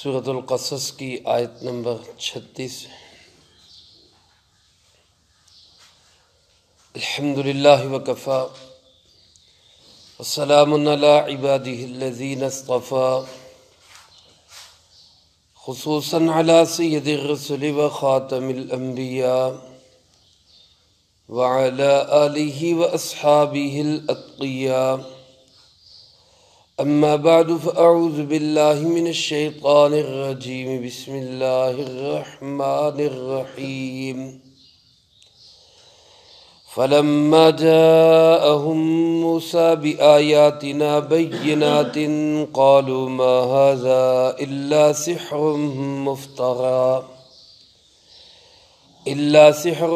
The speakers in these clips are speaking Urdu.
سورۃ القصص کی آیت نمبر 36۔ الحمدللہ وکفی وسلام علی عبادہ الذین اصطفی، خصوصاً علی سید الرسل وخاتم الانبیاء وعلی آلہ واصحابہ الاتقیاء۔ اما بعد فاعوذ باللہ من الشیطان الرجیم، بسم اللہ الرحمن الرحیم۔ فلما جاءهم موسى بآياتنا بينات قالوا ما هذا إلا سحر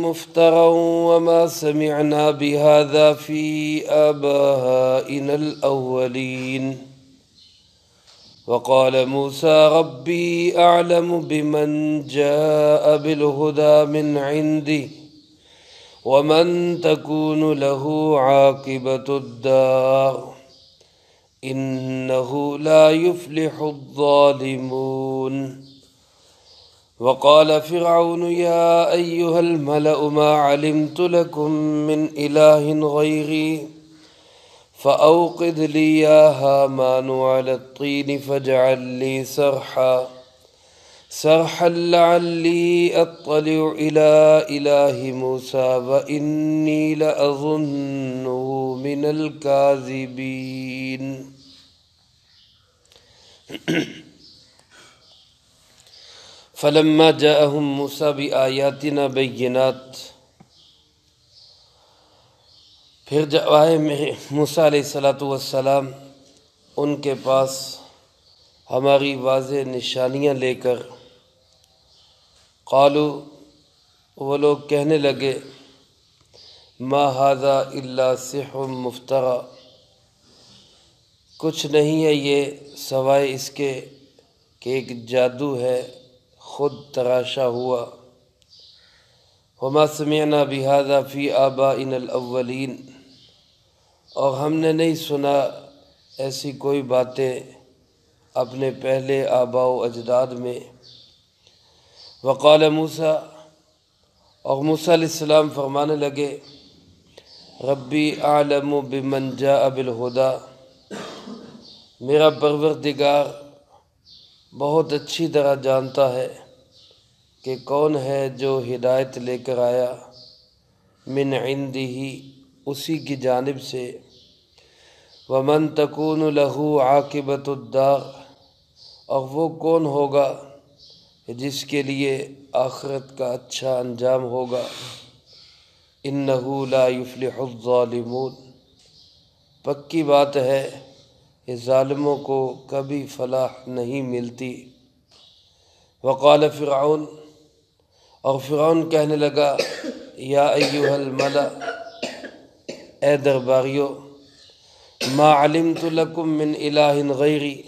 مفترى وما سمعنا بهذا في آبائنا الأولين۔ وقال موسى ربي أعلم بمن جاء بالهدى من عنده ومن تكون له عاقبة الدار إنه لا يفلح الظالمون۔ وقال فرعون يا أيها الملأ ما علمت لكم من إله غيري فأوقد لي يا هامان على الطين فاجعل لي صرحا لعلي أطلع إلى إله موسى وإني لأظنه من الكاذبين۔ فلما جاءهم موسى بآياتنا بينات، پھر جب آئے موسیٰ علیہ السلام ان کے پاس ہماری واضح نشانیاں لے کر، قالو وہ لوگ کہنے لگے، ما ھذا الا سحر مفتری، کچھ نہیں ہے یہ سوائے اس کے کہ ایک جادو ہے خود تراشا ہوا۔ وما سمعنا بہذا فی آبائنا الاولین، اور ہم نے نہیں سنا ایسی کوئی باتیں اپنے پہلے آباء و اجداد میں۔ وقال موسیٰ، اور موسیٰ علیہ السلام فرمانے لگے، ربی اعلم بمن جاء بالہدی، میرا پروردگار بہت اچھی طرح جانتا ہے کہ کون ہے جو ہدایت لے کر آیا، من عندہ، اسی کی جانب سے، ومن تکون لہ عاقبۃ الدار، اور وہ کون ہوگا جس کے لیے آخرت کا اچھا انجام ہوگا، انہ لا یفلح الظالمون، پکی بات ہے کہ ظالموں کو کبھی فلاح نہیں ملتی۔ وقال فرعون، اور فرعون کہنے لگا، یا ایھا الملأ، اے درباریو، ما علمت لکم من الہ غیری،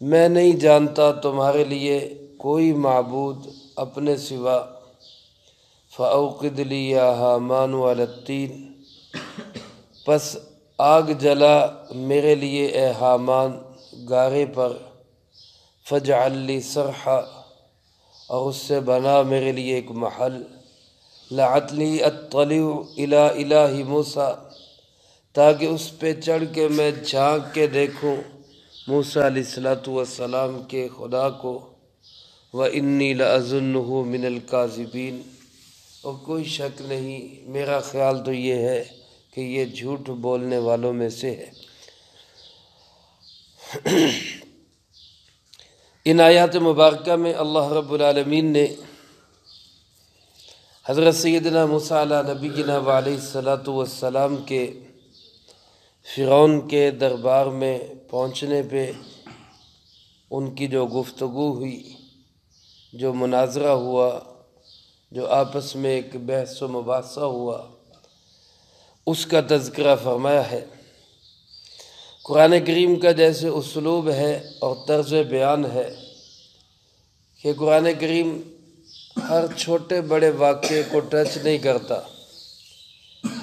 میں نہیں جانتا تمہارے لیے کوئی معبود اپنے سوا، فأوقد لی یا ہامان علی الطین، پس آگ جلا میرے لیے اے ہامان گارے پر، فاجعل لی صرحا، اور اس سے بنا میرے لیے ایک محل، لعلی اطلع الی الہ موسیٰ، تاکہ اس پہ چڑھ کے میں جھانک کے دیکھوں موسیٰ علیہ السلام کے خدا کو، وَإِنِّي لَأَظُنُّهُ مِنَ الْكَاذِبِينَ، اور کوئی شک نہیں، میرا خیال تو یہ ہے کہ یہ جھوٹ بولنے والوں میں سے ہے۔ ان آیات مبارکہ میں اللہ رب العالمین نے حضرت سیدنا موسیٰ علیہ نبینا وعلیہ السلام کے فرعون کے دربار میں پہنچنے پہ ان کی جو گفتگو ہوئی، جو مناظرہ ہوا، جو آپس میں ایک بحث و مباحثہ ہوا، اس کا تذکرہ فرمایا ہے۔ قرآن کریم کا جیسے اسلوب ہے اور طرز بیان ہے کہ قرآن کریم ہر چھوٹے بڑے واقعے کو ٹچ نہیں کرتا،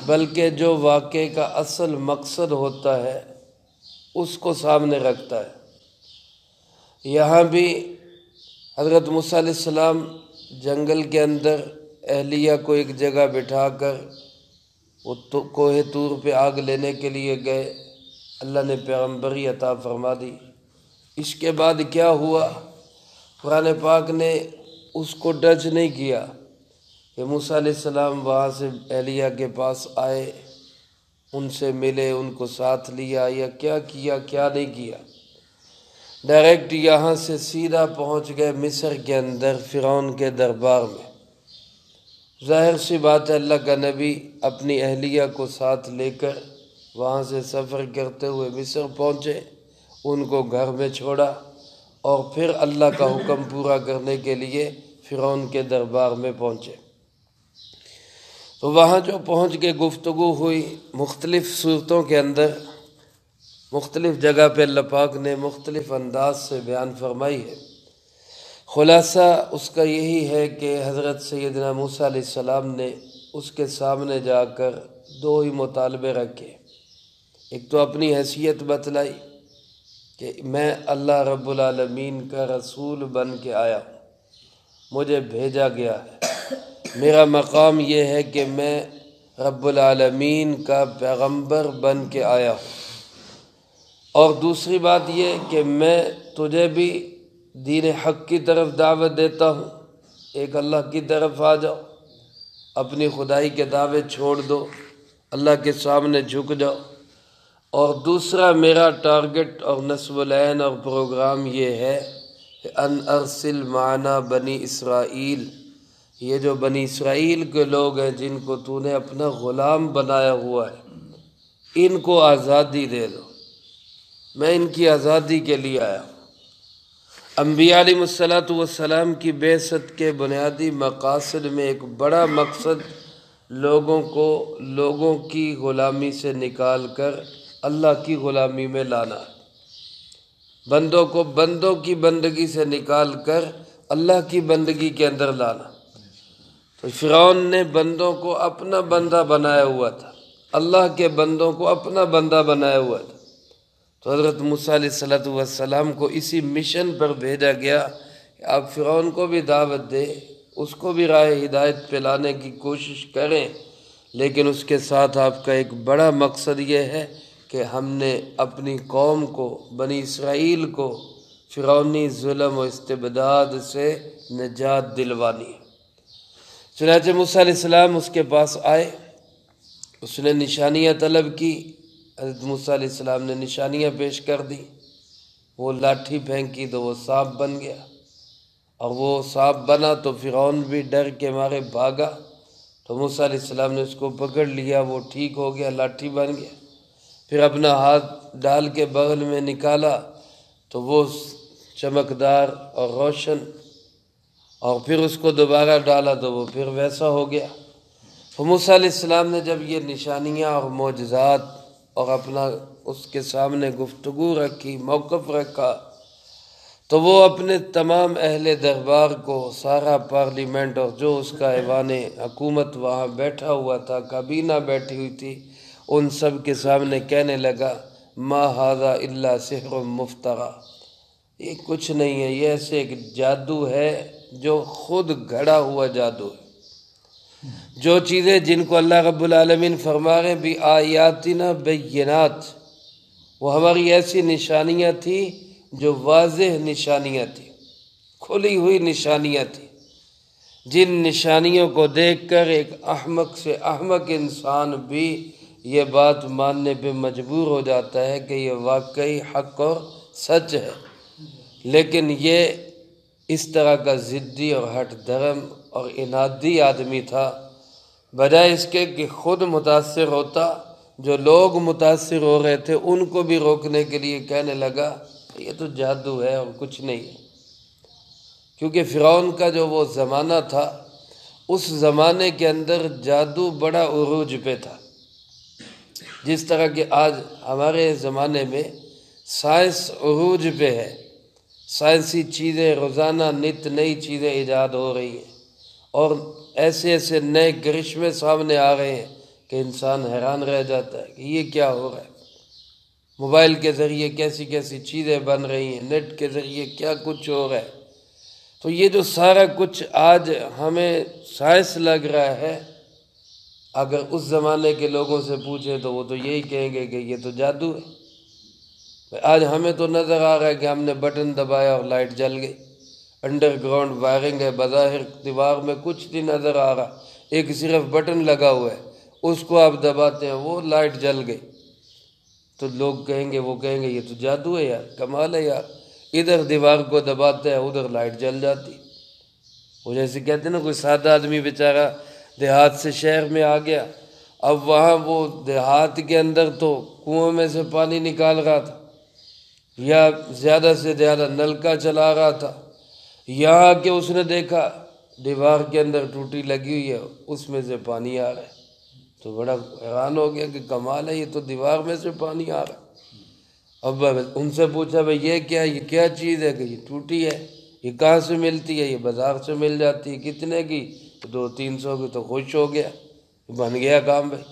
بلکہ جو واقعے کا اصل مقصد ہوتا ہے اس کو سامنے رکھتا ہے۔ یہاں بھی حضرت موسیٰ علیہ السلام جنگل کے اندر اہلیہ کو ایک جگہ بٹھا کر وہ کوہ طور پہ آگ لینے کے لیے گئے، اللہ نے پیغمبری عطا فرما دی۔ اس کے بعد کیا ہوا؟ قرآن پاک نے اس کو ٹچ نہیں کیا کہ موسیٰ علیہ السلام وہاں سے اہلیہ کے پاس آئے، ان سے ملے، ان کو ساتھ لیا، یا کیا کیا کیا نہیں کیا۔ ڈائریکٹ یہاں سے سیدھا پہنچ گئے مصر کے اندر فرعون کے دربار میں۔ ظاہر سی بات ہے، اللہ کا نبی اپنی اہلیہ کو ساتھ لے کر وہاں سے سفر کرتے ہوئے مصر پہنچے، ان کو گھر میں چھوڑا اور پھر اللہ کا حکم پورا کرنے کے لیے فرعون کے دربار میں پہنچے۔ تو وہاں جو پہنچ کے گفتگو ہوئی، مختلف صورتوں کے اندر مختلف جگہ پہ اللہ پاک نے مختلف انداز سے بیان فرمائی ہے۔ خلاصہ اس کا یہی ہے کہ حضرت سیدنا موسیٰ علیہ السلام نے اس کے سامنے جا کر دو ہی مطالبے رکھے۔ ایک تو اپنی حیثیت بتلائی کہ میں اللہ رب العالمین کا رسول بن کے آیا ہوں، مجھے بھیجا گیا ہے، میرا مقام یہ ہے کہ میں رب العالمین کا پیغمبر بن کے آیا ہوں۔ اور دوسری بات یہ کہ میں تجھے بھی دین حق کی طرف دعوت دیتا ہوں، ایک اللہ کی طرف آ جاؤ، اپنی خدائی کے دعوے چھوڑ دو، اللہ کے سامنے جھک جاؤ۔ اور دوسرا میرا ٹارگٹ اور نصب العین اور پروگرام یہ ہے کہ ان ارسل معنا بنی اسرائیل، یہ جو بنی اسرائیل کے لوگ ہیں جن کو تو نے اپنا غلام بنایا ہوا ہے، ان کو آزادی دے دو، میں ان کی آزادی کے لیے آیا ہوں۔ انبیاء علیہ السلام کی بعثت کے بنیادی مقاصد میں ایک بڑا مقصد لوگوں کی غلامی سے نکال کر اللہ کی غلامی میں لانا ہے، بندوں کو بندوں کی بندگی سے نکال کر اللہ کی بندگی کے اندر لانا۔ تو فرعون نے بندوں کو اپنا بندہ بنایا ہوا تھا، اللہ کے بندوں کو اپنا بندہ بنایا ہوا تھا۔ تو حضرت موسیٰ علیہ السلام کو اسی مشن پر بھیجا گیا کہ آپ فرعون کو بھی دعوت دیں، اس کو بھی راہ ہدایت پہ لانے کی کوشش کریں، لیکن اس کے ساتھ آپ کا ایک بڑا مقصد یہ ہے کہ ہم نے اپنی قوم کو، بنی اسرائیل کو فرعونی ظلم و استبداد سے نجات دلوانی ہے۔ چنانچہ موسیٰ علیہ السلام اس کے پاس آئے، اس نے نشانیاں طلب کی، حضرت موسیٰ علیہ السلام نے نشانیاں پیش کر دی، وہ لاٹھی پھینکی تو وہ سانپ بن گیا، اور وہ سانپ بنا تو فرعون بھی ڈر کے مارے بھاگا، تو موسیٰ علیہ السلام نے اس کو پکڑ لیا، وہ ٹھیک ہو گیا، لاٹھی بن گیا۔ پھر اپنا ہاتھ ڈال کے بغل میں نکالا تو وہ چمکدار اور روشن، اور پھر اس کو دوبارہ ڈالا تو وہ پھر ویسا ہو گیا۔ تو موسیٰ علیہ السلام نے جب یہ نشانیاں اور معجزات اور اپنا اس کے سامنے گفتگو رکھی، موقف رکھا، تو وہ اپنے تمام اہل دربار کو، سارا پارلیمنٹ اور جو اس کا ایوان حکومت وہاں بیٹھا ہوا تھا، کابینہ بیٹھی ہوئی تھی، ان سب کے سامنے کہنے لگا ما ھذا الا سحر مفتری، یہ کچھ نہیں ہے، یہ ایسے ایک جادو ہے جو خود گھڑا ہوا جادو ہے۔ جو چیزیں جن کو اللہ رب العالمین فرما رہے بھی آیاتنا بینات، وہ ہماری ایسی نشانیاں تھیں جو واضح نشانیاں تھیں، کھلی ہوئی نشانیاں تھیں، جن نشانیوں کو دیکھ کر ایک احمق سے احمق انسان بھی یہ بات ماننے پہ مجبور ہو جاتا ہے کہ یہ واقعی حق اور سچ ہے۔ لیکن یہ اس طرح کا ضدی اور ہٹ دھرم اور انادی آدمی تھا، بجائے اس کے کہ خود متاثر ہوتا، جو لوگ متاثر ہو رہے تھے ان کو بھی روکنے کے لیے کہنے لگا یہ تو جادو ہے اور کچھ نہیں ہے۔ کیونکہ فرعون کا جو وہ زمانہ تھا، اس زمانے کے اندر جادو بڑا عروج پہ تھا، جس طرح کہ آج ہمارے زمانے میں سائنس عروج پہ ہے، سائنسی چیزیں روزانہ نت نئی چیزیں ایجاد ہو رہی ہیں، اور ایسے ایسے نئے کرشمے سامنے آ رہے ہیں کہ انسان حیران رہ جاتا ہے کہ یہ کیا ہو رہا ہے۔ موبائل کے ذریعے کیسی کیسی چیزیں بن رہی ہیں، نیٹ کے ذریعے کیا کچھ ہو رہا ہے۔ تو یہ جو سارا کچھ آج ہمیں سائنس لگ رہا ہے، اگر اس زمانے کے لوگوں سے پوچھیں تو وہ تو یہی کہیں گے کہ یہ تو جادو ہے۔ آج ہمیں تو نظر آ رہا ہے کہ ہم نے بٹن دبایا اور لائٹ جل گئی، انڈر گراؤنڈ وائرنگ ہے، بظاہر دیوار میں کچھ نہیں نظر آ رہا، ایک صرف بٹن لگا ہوا ہے، اس کو آپ دباتے ہیں وہ لائٹ جل گئی۔ تو لوگ کہیں گے، وہ کہیں گے یہ تو جادو ہے یار، کمال ہے یار، ادھر دیوار کو دباتے ہیں ادھر لائٹ جل جاتی۔ وہ جیسے کہتے ہیں نا، کوئی سادہ آدمی بیچارہ دیہات سے شہر میں آ گیا، اب وہاں وہ دیہات کے اندر تو کنویں میں سے پانی نکال رہا تھا، یا زیادہ سے زیادہ نل کا چلا رہا تھا، یہاں کہ اس نے دیکھا دیوار کے اندر ٹوٹی لگی ہوئی ہے، اس میں سے پانی آ رہا ہے، تو بڑا حیران ہو گیا کہ کمال ہے، یہ تو دیوار میں سے پانی آ رہا ہے۔ اب ان سے پوچھا بھائی یہ کیا، یہ کیا چیز ہے؟ کہ یہ ٹوٹی ہے، یہ کہاں سے ملتی ہے؟ یہ بازار سے مل جاتی ہے۔ کتنے کی؟ 200-300 کی۔ تو خوش ہو گیا، بن گیا کام بھائی،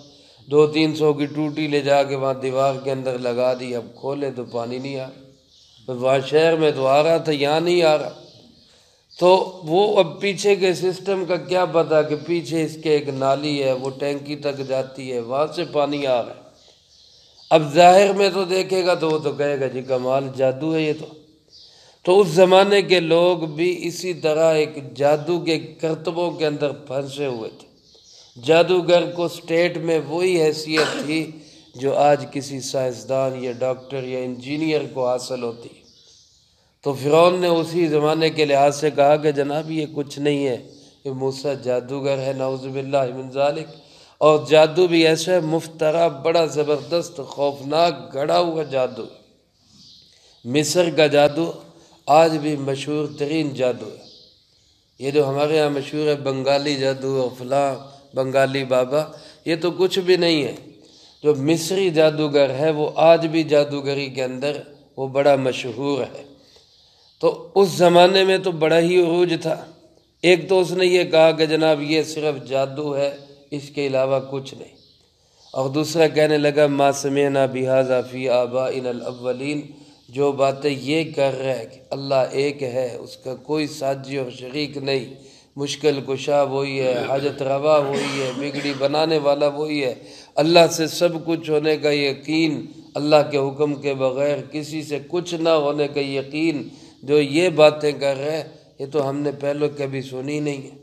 200-300 کی ٹوٹی لے جا کے وہاں دیوار کے اندر لگا دی، اب کھولے تو پانی نہیں آ رہا، وہاں شہر میں تو آ رہا تھا، یہاں نہیں آ رہا۔ تو وہ اب پیچھے کے سسٹم کا کیا پتا کہ پیچھے اس کے ایک نالی ہے، وہ ٹینکی تک جاتی ہے، وہاں سے پانی آ رہا ہے۔ اب ظاہر میں تو دیکھے گا تو وہ تو کہے گا جی کمال، جادو ہے یہ تو اس زمانے کے لوگ بھی اسی طرح ایک جادو کے کرتبوں کے اندر پھنسے ہوئے تھے۔ جادوگر کو اسٹیٹ میں وہی حیثیت تھی جو آج کسی سائنسدان یا ڈاکٹر یا انجینئر کو حاصل ہوتی ہے۔ تو فرعون نے اسی زمانے کے لحاظ سے کہا کہ جناب یہ کچھ نہیں ہے، یہ موسیٰ جادوگر ہے، نعوذ باللہ من ذالک۔ اور جادو بھی ایسا مفترا، بڑا زبردست خوفناک گھڑا ہوا جادو۔ مصر کا جادو آج بھی مشہور ترین جادو ہے۔ یہ جو ہمارے ہاں مشہور ہے بنگالی جادو اور فلاں بنگالی بابا، یہ تو کچھ بھی نہیں ہے۔ جو مصری جادوگر ہے وہ آج بھی جادوگری کے اندر وہ بڑا مشہور ہے۔ تو اس زمانے میں تو بڑا ہی عروج تھا۔ ایک تو اس نے یہ کہا کہ جناب یہ صرف جادو ہے، اس کے علاوہ کچھ نہیں۔ اور دوسرا کہنے لگا ما سمعنا بہذا فی آبائنا الاولین، جو باتیں یہ کر رہا ہے کہ اللہ ایک ہے، اس کا کوئی ساجی اور شریک نہیں، مشکل کشا وہی ہے، حاجت روا وہی ہے، بگڑی بنانے والا وہی ہے، اللہ سے سب کچھ ہونے کا یقین، اللہ کے حکم کے بغیر کسی سے کچھ نہ ہونے کا یقین، جو یہ باتیں کر رہے ہیں یہ تو ہم نے پہلے کبھی سنی نہیں ہے۔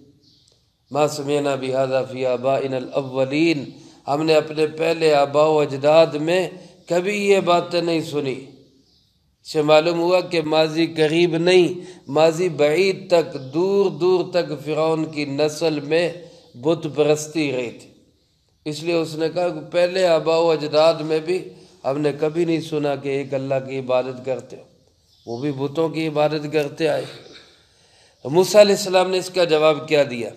ما سمعنا بہذا فی آبائنا الاولین، ہم نے اپنے پہلے آباء و اجداد میں کبھی یہ باتیں نہیں سنی۔ اس سے معلوم ہوا کہ ماضی قریب نہیں، ماضی بعید تک، دور دور تک فرعون کی نسل میں بت پرستی رہی تھی۔ اس لیے اس نے کہا کہ پہلے آباء و اجداد میں بھی ہم نے کبھی نہیں سنا کہ ایک اللہ کی عبادت کرتے ہو، وہ بھی بتوں کی عبادت کرتے آئے۔ موسیٰ علیہ السلام نے اس کا جواب کیا دیا؟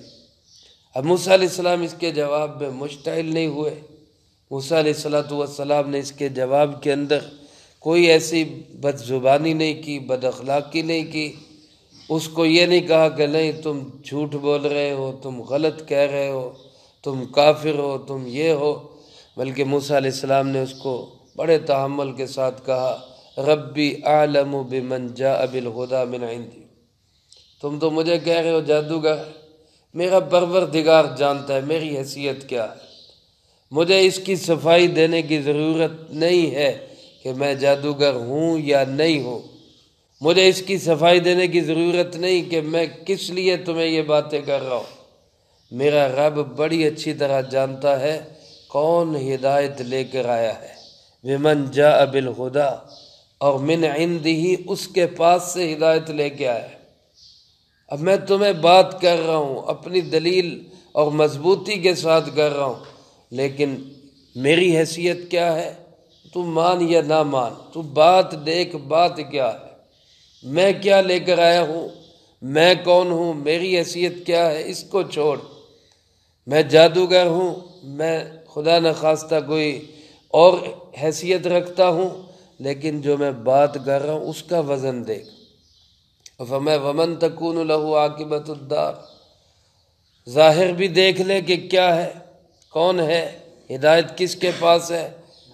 اب موسیٰ علیہ السلام اس کے جواب میں مشتعل نہیں ہوئے۔ موسیٰ علیہ السلام نے اس کے جواب کے اندر کوئی ایسی بد زبانی نہیں کی، بد اخلاقی نہیں کی، اس کو یہ نہیں کہا کہ نہیں تم جھوٹ بول رہے ہو، تم غلط کہہ رہے ہو، تم کافر ہو، تم یہ ہو، بلکہ موسیٰ علیہ السلام نے اس کو بڑے تحمل کے ساتھ کہا ربی اعلم بمن جاء بالہدی من عندی، تم تو مجھے کہہ رہے ہو جادوگر، میرا پروردگار جانتا ہے میری حیثیت کیا ہے، مجھے اس کی صفائی دینے کی ضرورت نہیں ہے کہ میں جادوگر ہوں یا نہیں ہوں، مجھے اس کی صفائی دینے کی ضرورت نہیں کہ میں کس لیے تمہیں یہ باتیں کر رہا ہوں، میرا رب بڑی اچھی طرح جانتا ہے کون ہدایت لے کر آیا ہے، بمن جاء بالہدی، اور من عندہ، اس کے پاس سے ہدایت لے کے آیا ہے۔ اب میں تمہیں بات کر رہا ہوں اپنی دلیل اور مضبوطی کے ساتھ کر رہا ہوں، لیکن میری حیثیت کیا ہے، تو مان یا نہ مان، تو بات دیکھ بات کیا ہے، میں کیا لے کر آیا ہوں، میں کون ہوں، میری حیثیت کیا ہے، اس کو چھوڑ، میں جادوگر ہوں، میں خدا نخواستہ کوئی اور حیثیت رکھتا ہوں، لیکن جو میں بات کر رہا ہوں اس کا وزن دیکھ۔ فَمَا وَمَن تَكُونُ لَهُ عَاقِبَةُ الدَّارِ، ظاہر بھی دیکھ لے کہ کیا ہے، کون ہے، ہدایت کس کے پاس ہے،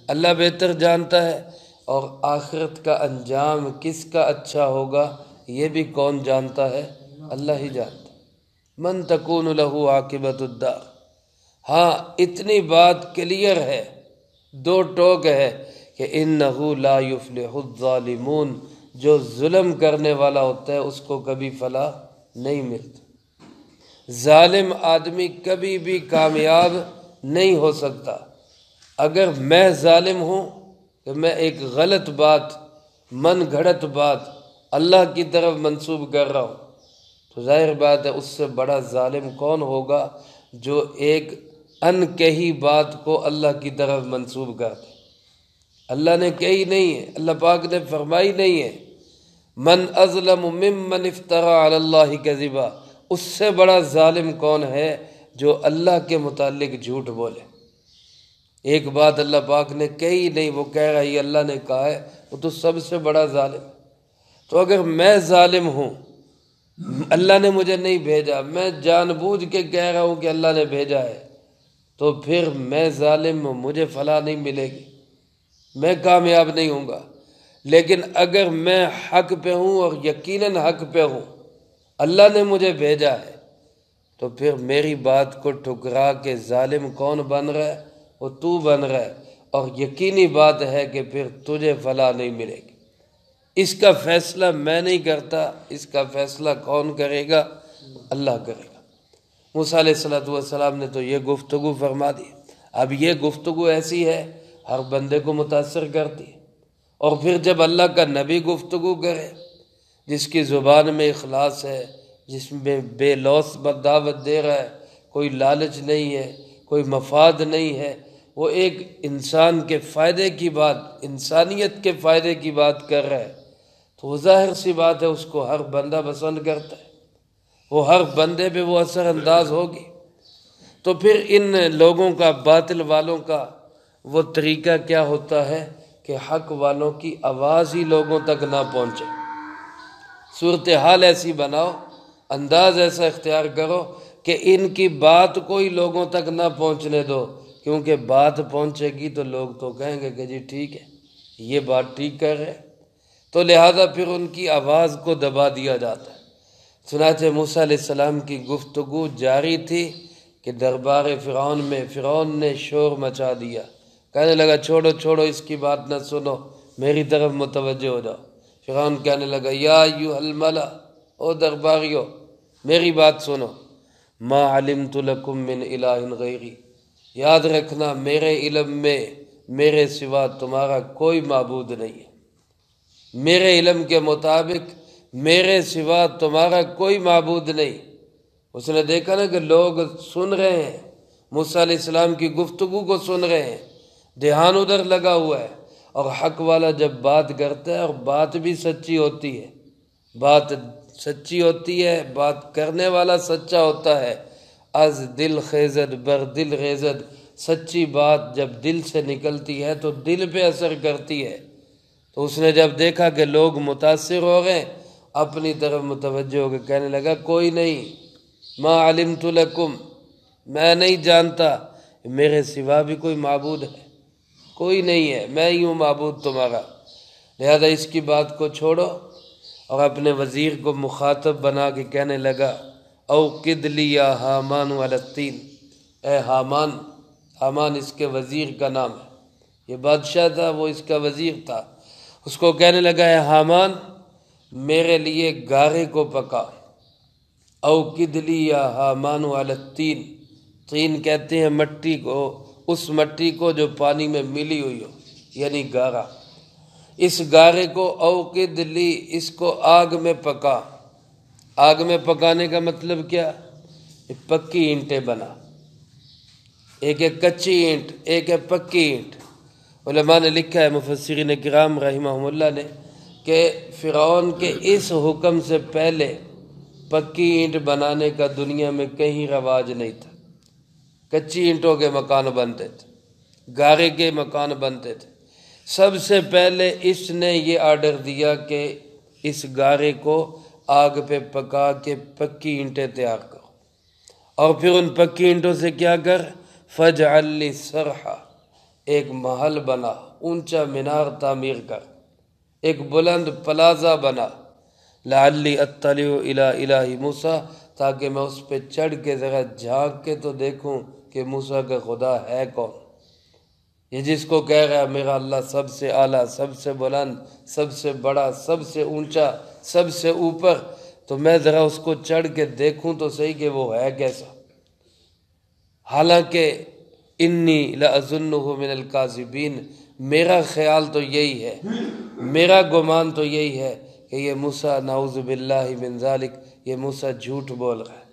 اللہ بہتر جانتا ہے، اور آخرت کا انجام کس کا اچھا ہوگا یہ بھی کون جانتا ہے؟ اللہ ہی جانتا۔ من تکون لہ عاقبۃ الدار۔ ہاں اتنی بات کلیئر ہے، دو ٹوک ہے کہ انہ لا یفلح الظالمون، جو ظلم کرنے والا ہوتا ہے اس کو کبھی فلاح نہیں ملتی۔ ظالم آدمی کبھی بھی کامیاب نہیں ہو سکتا۔ اگر میں ظالم ہوں کہ میں ایک غلط بات، من گھڑت بات اللہ کی طرف منسوب کر رہا ہوں، تو ظاہر بات ہے اس سے بڑا ظالم کون ہوگا جو ایک ان کہی بات کو اللہ کی طرف منسوب کر دے۔ اللہ نے کہی نہیں ہے، اللہ پاک نے فرمائی نہیں ہے، من اظلم ممن افترى علی اللہ کذبا، اس سے بڑا ظالم کون ہے جو اللہ کے متعلق جھوٹ بولے۔ ایک بات اللہ پاک نے کہی نہیں، وہ کہہ رہا ہے یہ اللہ نے کہا ہے، وہ تو سب سے بڑا ظالم ہے۔ تو اگر میں ظالم ہوں، اللہ نے مجھے نہیں بھیجا، میں جان بوجھ کے کہہ رہا ہوں کہ اللہ نے بھیجا ہے، تو پھر میں ظالم ہوں، مجھے فلاح نہیں ملے گی، میں کامیاب نہیں ہوں گا۔ لیکن اگر میں حق پہ ہوں اور یقیناً حق پہ ہوں، اللہ نے مجھے بھیجا ہے، تو پھر میری بات کو ٹھکرا کے ظالم کون بن رہا ہے؟ وہ تو بن رہا ہے، اور یقینی بات ہے کہ پھر تجھے فلاح نہیں ملے گی۔ اس کا فیصلہ میں نہیں کرتا، اس کا فیصلہ کون کرے گا؟ اللہ کرے گا۔ موسیٰ علیہ السلام نے تو یہ گفتگو فرما دی۔ اب یہ گفتگو ایسی ہے ہر بندے کو متاثر کرتی ہے، اور پھر جب اللہ کا نبی گفتگو کرے جس کی زبان میں اخلاص ہے، جس میں بے لوث دعوت دے رہا ہے، کوئی لالچ نہیں ہے، کوئی مفاد نہیں ہے، وہ ایک انسان کے فائدے کی بات، انسانیت کے فائدے کی بات کر رہا ہے، تو وہ ظاہر سی بات ہے اس کو ہر بندہ پسند کرتا ہے، وہ ہر بندے پہ وہ اثر انداز ہوگی۔ تو پھر ان لوگوں کا، باطل والوں کا وہ طریقہ کیا ہوتا ہے کہ حق والوں کی آواز ہی لوگوں تک نہ پہنچے۔ صورتحال ایسی بناؤ، انداز ایسا اختیار کرو کہ ان کی بات کوئی لوگوں تک نہ پہنچنے دو، کیونکہ بات پہنچے گی تو لوگ تو کہیں گے کہ جی ٹھیک ہے، یہ بات ٹھیک کر رہے، تو لہذا پھر ان کی آواز کو دبا دیا جاتا ہے۔ چنانچہ موسیٰ علیہ السلام کی گفتگو جاری تھی کہ دربار فرعون میں فرعون نے شور مچا دیا، کہنے لگا چھوڑو چھوڑو اس کی بات نہ سنو، میری طرف متوجہ ہو جاؤ۔ فرعون کہنے لگا یا ایھا الملا، او درباریو میری بات سنو، ما علمت لکم من الہ غیری، یاد رکھنا میرے علم میں میرے سوا تمہارا کوئی معبود نہیں ہے، میرے علم کے مطابق میرے سوا تمہارا کوئی معبود نہیں۔ اس نے دیکھا نا کہ لوگ سن رہے ہیں، موسیٰ علیہ السلام کی گفتگو کو سن رہے ہیں، دھیان ادھر لگا ہوا ہے، اور حق والا جب بات کرتا ہے اور بات بھی سچی ہوتی ہے، بات سچی ہوتی ہے، بات کرنے والا سچا ہوتا ہے، از دل خیزد بر دل ریزد، سچی بات جب دل سے نکلتی ہے تو دل پہ اثر کرتی ہے۔ تو اس نے جب دیکھا کہ لوگ متاثر ہو گئے، اپنی طرف متوجہ ہو کے کہنے لگا کوئی نہیں، ما علمت لکم، میں نہیں جانتا، میرے سوا بھی کوئی معبود ہے، کوئی نہیں ہے، میں ہی ہوں معبود تمہارا، لہذا اس کی بات کو چھوڑو۔ اور اپنے وزیر کو مخاطب بنا کے کہنے لگا اوقد لی یا حامان علی الطین، اے حامان، حامان اس کے وزیر کا نام ہے، یہ بادشاہ تھا، وہ اس کا وزیر تھا، اس کو کہنے لگا اے حامان میرے لیے گارے کو پکا، اوقد لی یا حامان علی الطین، طین کہتے ہیں مٹی کو، اس مٹی کو جو پانی میں ملی ہوئی ہو، یعنی گارا، اس گارے کو اوقد لی، اس کو آگ میں پکا۔ آگ میں پکانے کا مطلب کیا؟ پکی اینٹیں بنا، ایک ہے کچی اینٹ، ایک ہے پکی اینٹ۔ علماء نے لکھا ہے، مفسرین کرام رحمہم اللہ نے، کہ فرعون کے اس حکم سے پہلے پکی اینٹ بنانے کا دنیا میں کہیں رواج نہیں تھا، کچی اینٹوں کے مکان بنتے تھے، گارے کے مکان بنتے تھے۔ سب سے پہلے اس نے یہ آرڈر دیا کہ اس گارے کو آگ پہ پکا کے پکی اینٹیں تیار کرو، اور پھر ان پکی اینٹوں سے کیا کر فَاجْعَل لِي صَرْحًا، ایک محل بنا، اونچا مینار تعمیر کر، ایک بلند پلازا بنا، لعلی اطلع الی الہ موسیٰ، تاکہ میں اس پہ چڑھ کے ذرا جھانک کے تو دیکھوں کہ موسیٰ کا خدا ہے کون۔ یہ جس کو کہہ رہا ہے میرا اللہ سب سے اعلیٰ، سب سے بلند، سب سے بڑا، سب سے اونچا، سب سے اوپر، تو میں ذرا اس کو چڑھ کے دیکھوں تو صحیح کہ وہ ہے کیسا۔ حالانکہ انی لأظنہ من الکاذبین، میرا خیال تو یہی ہے، میرا گمان تو یہی ہے کہ یہ موسیٰ نعوذ باللہ من ذالک، یہ موسیٰ جھوٹ بول رہا ہے،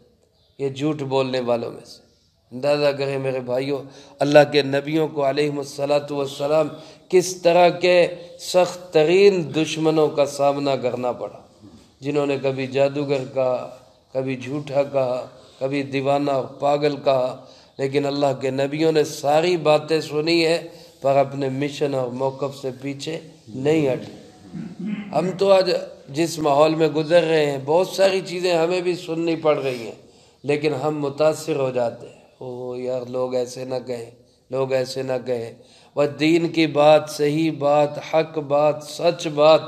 یہ جھوٹ بولنے والوں میں سے۔ اندازہ کریں میرے بھائیوں، اللہ کے نبیوں کو علیہم السلام کس طرح کے سخت ترین دشمنوں کا سامنا کرنا پڑا، جنہوں نے کبھی جادوگر کہا، کبھی جھوٹا کہا، کبھی دیوانہ اور پاگل کہا، لیکن اللہ کے نبیوں نے ساری باتیں سنی ہے پر اپنے مشن اور موقف سے پیچھے نہیں ہٹے۔ ہم تو آج جس ماحول میں گزر رہے ہیں بہت ساری چیزیں ہمیں بھی سننی پڑ رہی ہیں، لیکن ہم متاثر ہو جاتے ہیں، اوہ یار لوگ ایسے نہ کہیں، لوگ ایسے نہ کہیں۔ وہ دین کی بات، صحیح بات، حق بات، سچ بات،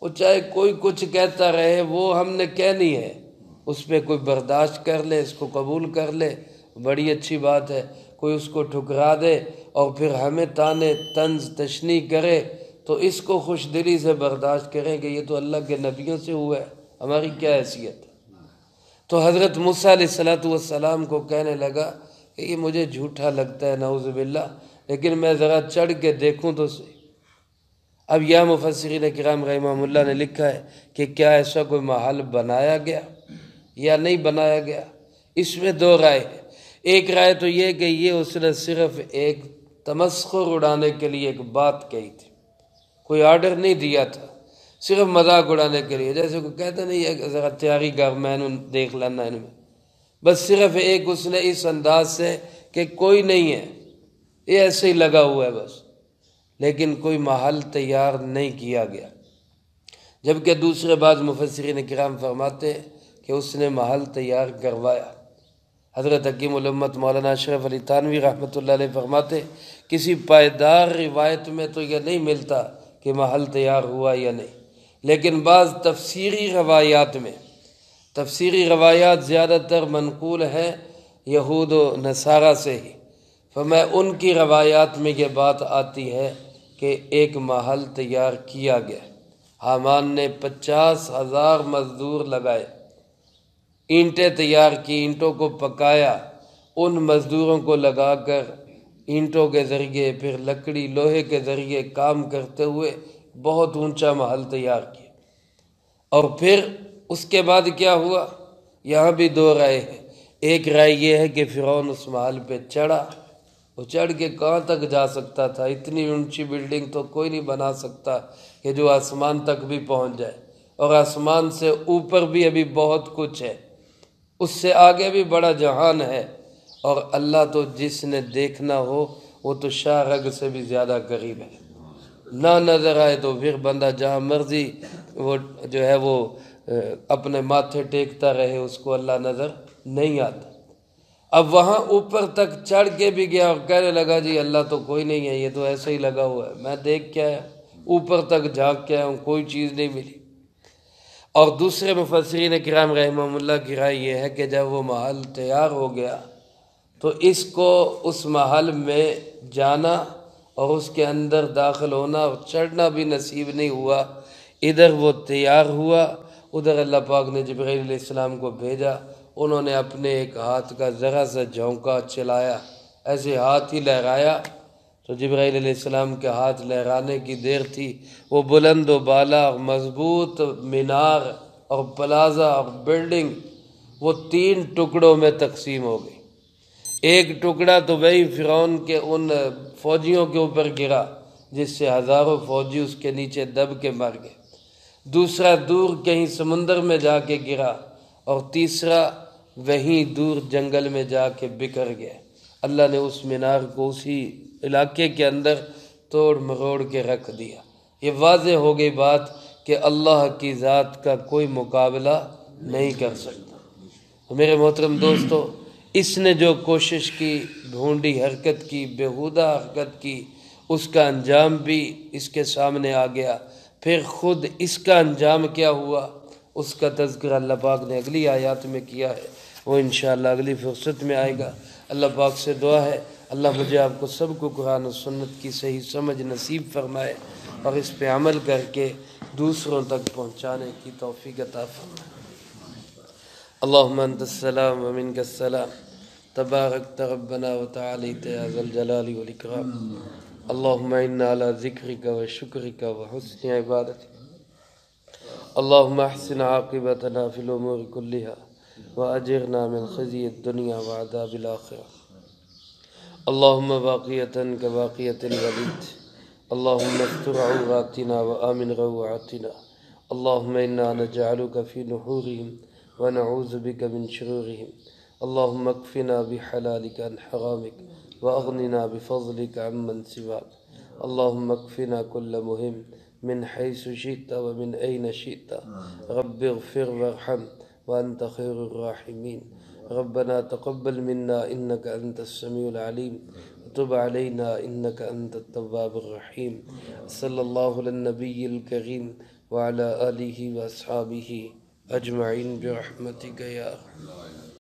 وہ چاہے کوئی کچھ کہتا رہے وہ ہم نے کہنی ہے، اس پہ کوئی برداشت کر لے، اس کو قبول کر لے، بڑی اچھی بات ہے۔ کوئی اس کو ٹھکرا دے اور پھر ہمیں تانے طنز تشنیع کرے تو اس کو خوش دلی سے برداشت کریں کہ یہ تو اللہ کے نبیوں سے ہوا ہے، ہماری کیا حیثیت ہے۔ تو حضرت موسیٰ علیہ السلام کو کہنے لگا کہ یہ مجھے جھوٹا لگتا ہے نعوذ باللہ، لیکن میں ذرا چڑھ کے دیکھوں تو صحیح۔ اب یہ مفسرین کرام رحمہم اللہ نے لکھا ہے کہ کیا ایسا کوئی محل بنایا گیا یا نہیں بنایا گیا، اس میں دو رائے ہیں۔ ایک رائے تو یہ کہ یہ اس نے صرف ایک تمسخر اڑانے کے لیے ایک بات کہی تھی، کوئی آرڈر نہیں دیا تھا، صرف مذاق اڑانے کے لیے، جیسے کوئی کہتا نہیں ہے ذرا تیاری کر میں نے دیکھ لینا ان میں، بس صرف ایک اس نے اس انداز سے کہ کوئی نہیں ہے، یہ ایسے ہی لگا ہوا ہے بس، لیکن کوئی محل تیار نہیں کیا گیا۔ جبکہ دوسرے بعض مفسرین کرام فرماتے ہیں کہ اس نے محل تیار کروایا۔ حضرت حکیم الامت مولانا اشرف علی تھانوی رحمۃ اللہ علیہ فرماتے کسی پائیدار روایت میں تو یہ نہیں ملتا کہ محل تیار ہوا یا نہیں، لیکن بعض تفسیری روایات میں، تفسیری روایات زیادہ تر منقول ہیں یہود و نصارہ سے ہی، فرمایا ان کی روایات میں یہ بات آتی ہے کہ ایک محل تیار کیا گیا۔ حامان نے 50,000 مزدور لگائے، اینٹیں تیار کی، اینٹوں کو پکایا، ان مزدوروں کو لگا کر اینٹوں کے ذریعے پھر لکڑی لوہے کے ذریعے کام کرتے ہوئے بہت اونچا محل تیار کیا۔ اور پھر اس کے بعد کیا ہوا، یہاں بھی دو رائے ہیں۔ ایک رائے یہ ہے کہ فرعون اس محل پہ چڑھا، وہ چڑھ کے کہاں تک جا سکتا تھا، اتنی اونچی بلڈنگ تو کوئی نہیں بنا سکتا کہ جو آسمان تک بھی پہنچ جائے، اور آسمان سے اوپر بھی ابھی بہت کچھ ہے، اس سے آگے بھی بڑا جہان ہے، اور اللہ تو جس نے دیکھنا ہو وہ تو شاہ رگ سے بھی زیادہ قریب ہے، نہ نظر آئے تو پھر بندہ جہاں مرضی وہ جو ہے وہ اپنے ماتھے ٹیکتا رہے، اس کو اللہ نظر نہیں آتا۔ اب وہاں اوپر تک چڑھ کے بھی گیا اور کہنے لگا جی اللہ تو کوئی نہیں ہے، یہ تو ایسے ہی لگا ہوا ہے، میں دیکھ کے آیا، اوپر تک جھانک کے آیا ہوں، کوئی چیز نہیں ملی۔ اور دوسرے مفسرین کرام رحمہم اللہ کی رائے یہ ہے کہ جب وہ محل تیار ہو گیا تو اس کو اس محل میں جانا اور اس کے اندر داخل ہونا اور چڑھنا بھی نصیب نہیں ہوا۔ ادھر وہ تیار ہوا، ادھر اللہ پاک نے جبرائیل علیہ السلام کو بھیجا، انہوں نے اپنے ایک ہاتھ کا ذرا سا جھونکا چلایا، ایسے ہاتھ ہی لہرایا تو جبرائیل علیہ السلام کے ہاتھ لہرانے کی دیر تھی، وہ بلند و بالا اور مضبوط مینار اور پلازا اور بلڈنگ وہ 3 ٹکڑوں میں تقسیم ہو گئی۔ ایک ٹکڑا تو وہی فرعون کے ان فوجیوں کے اوپر گرا جس سے ہزاروں فوجی اس کے نیچے دب کے مر گئے، دوسرا دور کہیں سمندر میں جا کے گرا، اور تیسرا وہیں دور جنگل میں جا کے بکھر گیا۔ اللہ نے اس مینار کو اسی علاقے کے اندر توڑ مروڑ کے رکھ دیا۔ یہ واضح ہو گئی بات کہ اللہ کی ذات کا کوئی مقابلہ نہیں کر سکتا۔ میرے محترم دوستو، اس نے جو کوشش کی، ڈھونڈی حرکت کی، بیہودہ حرکت کی، اس کا انجام بھی اس کے سامنے آ گیا، پھر خود اس کا انجام کیا ہوا اس کا تذکرہ اللہ پاک نے اگلی آیات میں کیا ہے، وہ انشاءاللہ اگلی فرصت میں آئے گا۔ اللہ پاک سے دعا ہے اللہ مجھے آپ کو سب کو قرآن و سنت کی صحیح سمجھ نصیب فرمائے اور اس پہ عمل کر کے دوسروں تک پہنچانے کی توفیق عطا فرمائے۔ اللہم انت السلام ومنک السلام تبارکت ربنا وتعالیت یا ذا الجلال والاکرام۔ اللہم انا علی ذکرک و شکرک و حسن عبادتک۔ اللہم احسن عاقبتنا فی الامور کلہا واجرنا من خزی الدنیا وعذاب الآخرہ۔ اللہم باقیتا کباقیت الولید، اللہم استر عوراتنا وآمن روعاتنا، اللہم انا نجعلک فی نحورہم ونعوذ بک من شرورہم، اللہم اکفنا بحلالک عن حرامک واغننا بفضلک عمن سواک، اللہم اکفنا کل مہم من حیث شئت ومن این شئت، رب اغفر وارحم وانت خیر الراحمین، ربنا تقبل منا انك انت السميع العليم وتب علينا انك انت التواب الرحيم، صلی اللہ علی النبی الکریم وعلى آلہ واصحابہ اجمعین برحمتک یا